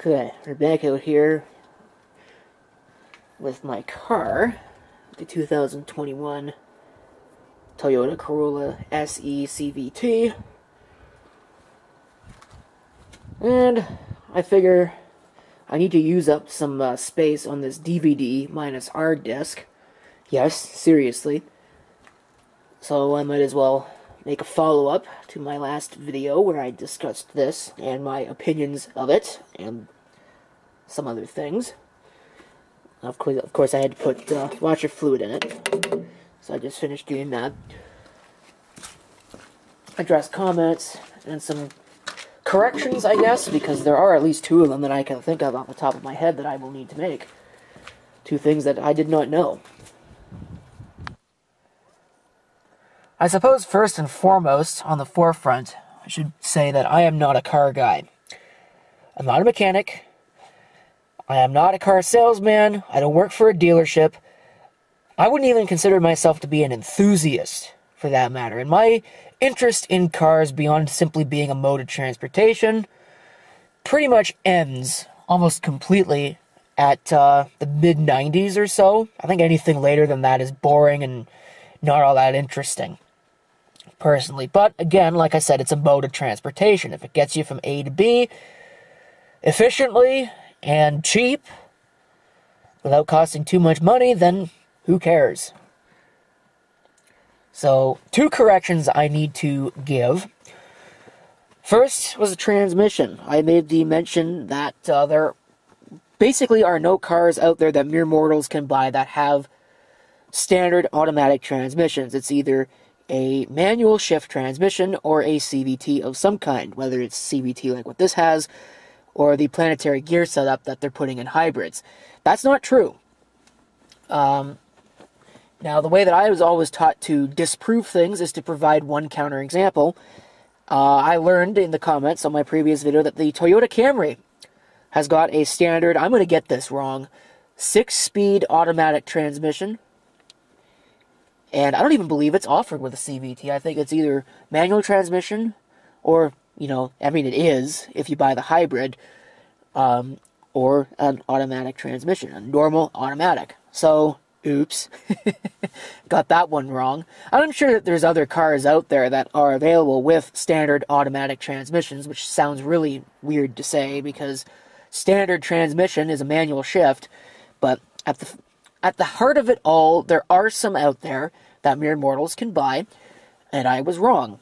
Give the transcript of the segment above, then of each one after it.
Okay, we're back out here with my car, the 2021 Toyota Corolla SE CVT, and I figure I need to use up some space on this DVD minus R disc. Yes, seriously. So I might as well make a follow-up to my last video where I discussed this and my opinions of it and some other things. Of course I had to put washer fluid in it, so I just finished doing that. Address comments and some corrections, I guess, because there are at least two of them that I can think of off the top of my head that I will need to make. Two things that I did not know. I suppose first and foremost, on the forefront, I should say that I am not a car guy. I'm not a mechanic. I am not a car salesman. I don't work for a dealership. I wouldn't even consider myself to be an enthusiast, for that matter. And my interest in cars, beyond simply being a mode of transportation, pretty much ends almost completely at the mid-90s or so. I think anything later than that is boring and not all that interesting, personally. But again, like I said, it's a mode of transportation. If it gets you from A to B efficiently and cheap without costing too much money, then who cares? So, two corrections I need to give. First was the transmission. I made the mention that there basically are no cars out there that mere mortals can buy that have standard automatic transmissions. It's either a manual shift transmission or a CVT of some kind, whether it's CVT like what this has, or the planetary gear setup that they're putting in hybrids. That's not true. Now, the way that I was always taught to disprove things is to provide one counterexample. I learned in the comments on my previous video that the Toyota Camry has got a standard, I'm going to get this wrong, 6-speed automatic transmission. And I don't even believe it's offered with a CVT. I think it's either manual transmission or, it is if you buy the hybrid, or an automatic transmission, a normal automatic. So, oops, got that one wrong. I'm sure that there's other cars out there that are available with standard automatic transmissions, which sounds really weird to say because standard transmission is a manual shift, but at the heart of it all, there are some out there that mere mortals can buy, and I was wrong.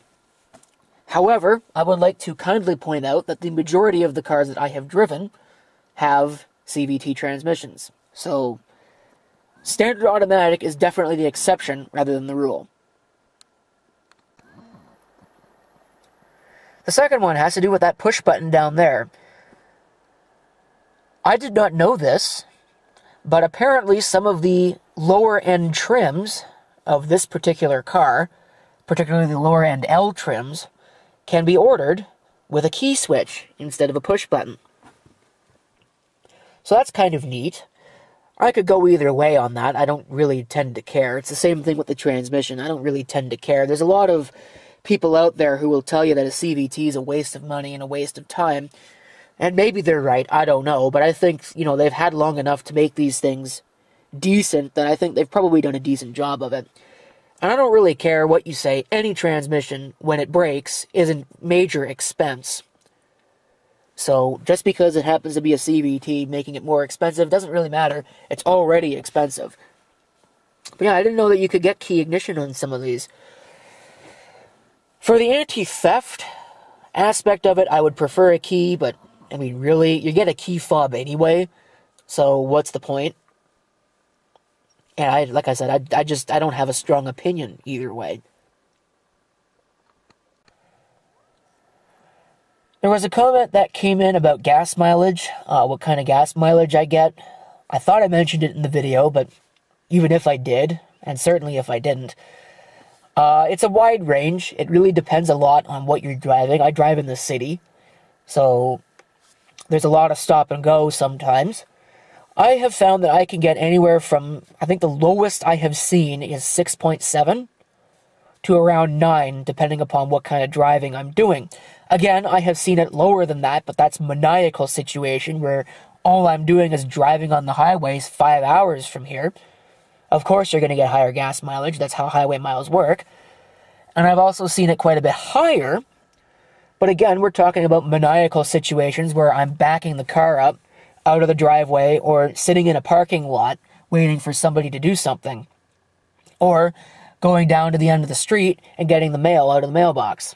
However, I would like to kindly point out that the majority of the cars that I have driven have CVT transmissions. So, standard automatic is definitely the exception rather than the rule. The second one has to do with that push button down there. I did not know this, but apparently some of the lower end trims of this particular car, particularly the lower end L trims, can be ordered with a key switch instead of a push button. So that's kind of neat. I could go either way on that. I don't really tend to care. It's the same thing with the transmission. I don't really tend to care. There's a lot of people out there who will tell you that a CVT is a waste of money and a waste of time. And maybe they're right. I don't know. But I think, they've had long enough to make these things decent that I think they've probably done a decent job of it. And I don't really care what you say. Any transmission, when it breaks, is a major expense. So, just because it happens to be a CVT, making it more expensive, doesn't really matter. It's already expensive. But yeah, I didn't know that you could get key ignition on some of these. For the anti-theft aspect of it, I would prefer a key, but, really, you get a key fob anyway, so what's the point? And like I said, I don't have a strong opinion either way. There was a comment that came in about gas mileage, what kind of gas mileage I get. I thought I mentioned it in the video, but even if I did, and certainly if I didn't, it's a wide range. It really depends a lot on what you're driving. I drive in the city, so there's a lot of stop and go sometimes. I have found that I can get anywhere from, I think the lowest I have seen is 6.7 to around 9, depending upon what kind of driving I'm doing. Again, I have seen it lower than that, but that's maniacal situation where all I'm doing is driving on the highways 5 hours from here. Of course you're going to get higher gas mileage, that's how highway miles work. And I've also seen it quite a bit higher, but again, we're talking about maniacal situations where I'm backing the car up out of the driveway or sitting in a parking lot waiting for somebody to do something. Or going down to the end of the street and getting the mail out of the mailbox.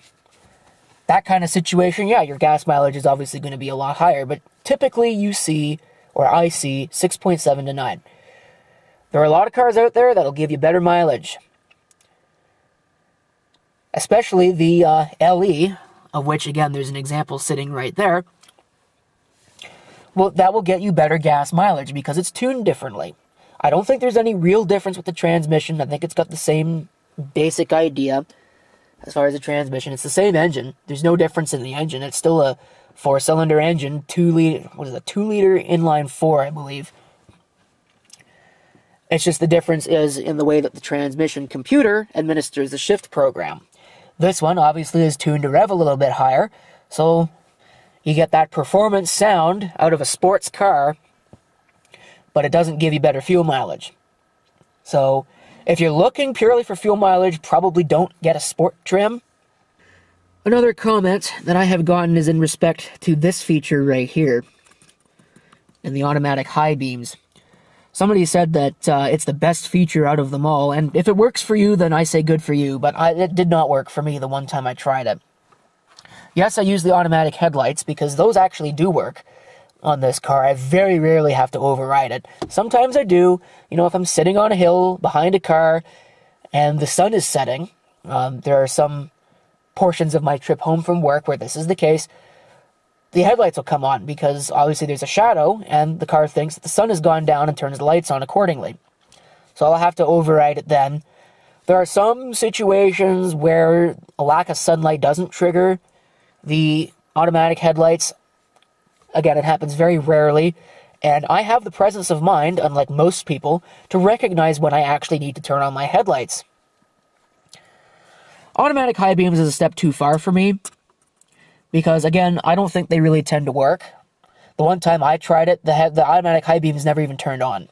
That kind of situation, yeah, your gas mileage is obviously going to be a lot higher, but typically you see, or I see, 6.7 to 9. There are a lot of cars out there that'll give you better mileage. Especially the LE, of which, again, there's an example sitting right there. Well, that will get you better gas mileage because it's tuned differently. I don't think there's any real difference with the transmission. I think it's got the same basic idea as far as the transmission. It's the same engine. There's no difference in the engine. It's still a 4-cylinder engine, 2-liter, 2-liter inline 4, I believe. It's just the difference is in the way that the transmission computer administers the shift program. This one obviously is tuned to rev a little bit higher, so you get that performance sound out of a sports car, but it doesn't give you better fuel mileage. So, if you're looking purely for fuel mileage, probably don't get a sport trim. Another comment that I have gotten is in respect to this feature right here, in the automatic high beams. Somebody said that it's the best feature out of them all, and if it works for you, then I say good for you, but it did not work for me the one time I tried it. Yes, I use the automatic headlights, because those actually do work on this car. I very rarely have to override it. Sometimes I do. You know, if I'm sitting on a hill behind a car and the sun is setting, there are some portions of my trip home from work where this is the case, the headlights will come on because obviously there's a shadow and the car thinks that the sun has gone down and turns the lights on accordingly. So I'll have to override it then. There are some situations where a lack of sunlight doesn't trigger the automatic headlights. Again, it happens very rarely, and I have the presence of mind, unlike most people, to recognize when I actually need to turn on my headlights. Automatic high beams is a step too far for me, because, again, I don't think they really tend to work. The one time I tried it, the automatic high beams never even turned on.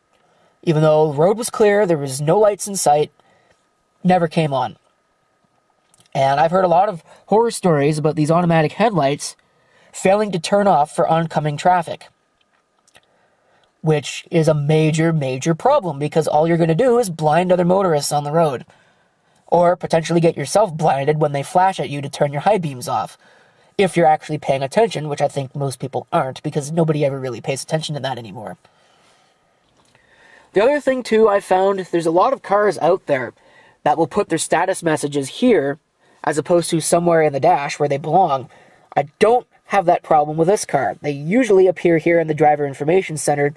Even though the road was clear, there was no lights in sight, never came on. And I've heard a lot of horror stories about these automatic headlights failing to turn off for oncoming traffic, which is a major, major problem because all you're going to do is blind other motorists on the road, or potentially get yourself blinded when they flash at you to turn your high beams off, if you're actually paying attention, which I think most people aren't because nobody ever really pays attention to that anymore. The other thing, too, I found, there's a lot of cars out there that will put their status messages here as opposed to somewhere in the dash where they belong. I don't have that problem with this car. They usually appear here in the driver information center,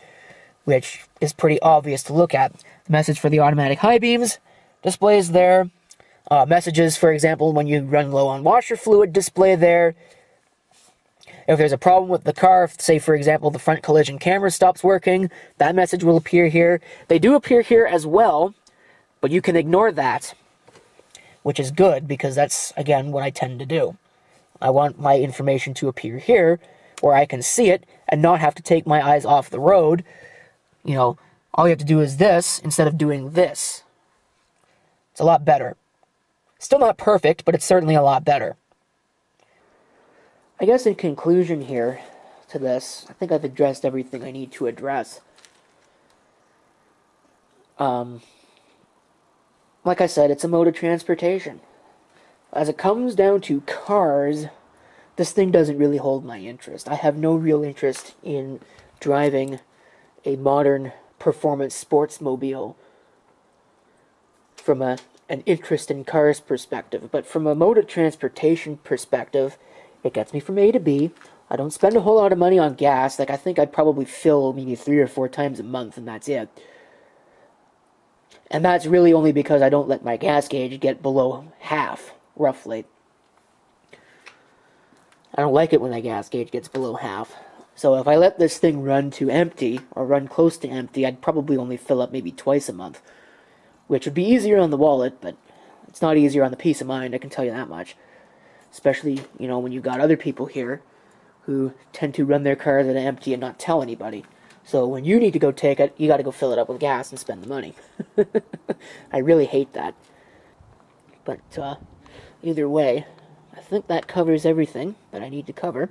which is pretty obvious to look at. The message for the automatic high beams displays there. Messages, for example, when you run low on washer fluid, display there. If there's a problem with the car, say, for example, the front collision camera stops working, that message will appear here. They do appear here as well, but you can ignore that, which is good because that's, again, what I tend to do. I want my information to appear here where I can see it and not have to take my eyes off the road. You know, all you have to do is this instead of doing this. It's a lot better. Still not perfect, but it's certainly a lot better. I guess in conclusion here to this, I think I've addressed everything I need to address. Like I said, it's a mode of transportation. As it comes down to cars, this thing doesn't really hold my interest. I have no real interest in driving a modern performance sports mobile from an interest in cars perspective. But from a mode of transportation perspective, it gets me from A to B. I don't spend a whole lot of money on gas. Like, I think I'd probably fill maybe 3 or 4 times a month, and that's it. And that's really only because I don't let my gas gauge get below half, roughly. I don't like it when my gas gauge gets below half. So if I let this thing run to empty, or run close to empty, I'd probably only fill up maybe twice a month. Which would be easier on the wallet, but It's not easier on the peace of mind, I can tell you that much. Especially, you know, when you've got other people here who tend to run their cars at empty and not tell anybody. So when you need to go take it, you got to go fill it up with gas and spend the money. I really hate that. But either way, I think that covers everything that I need to cover.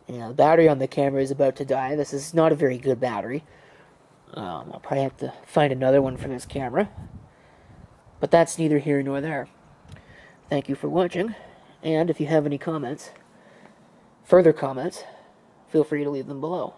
You know, the battery on the camera is about to die. This is not a very good battery. I'll probably have to find another one for this camera. But that's neither here nor there. Thank you for watching, and if you have any comments, further comments, feel free to leave them below.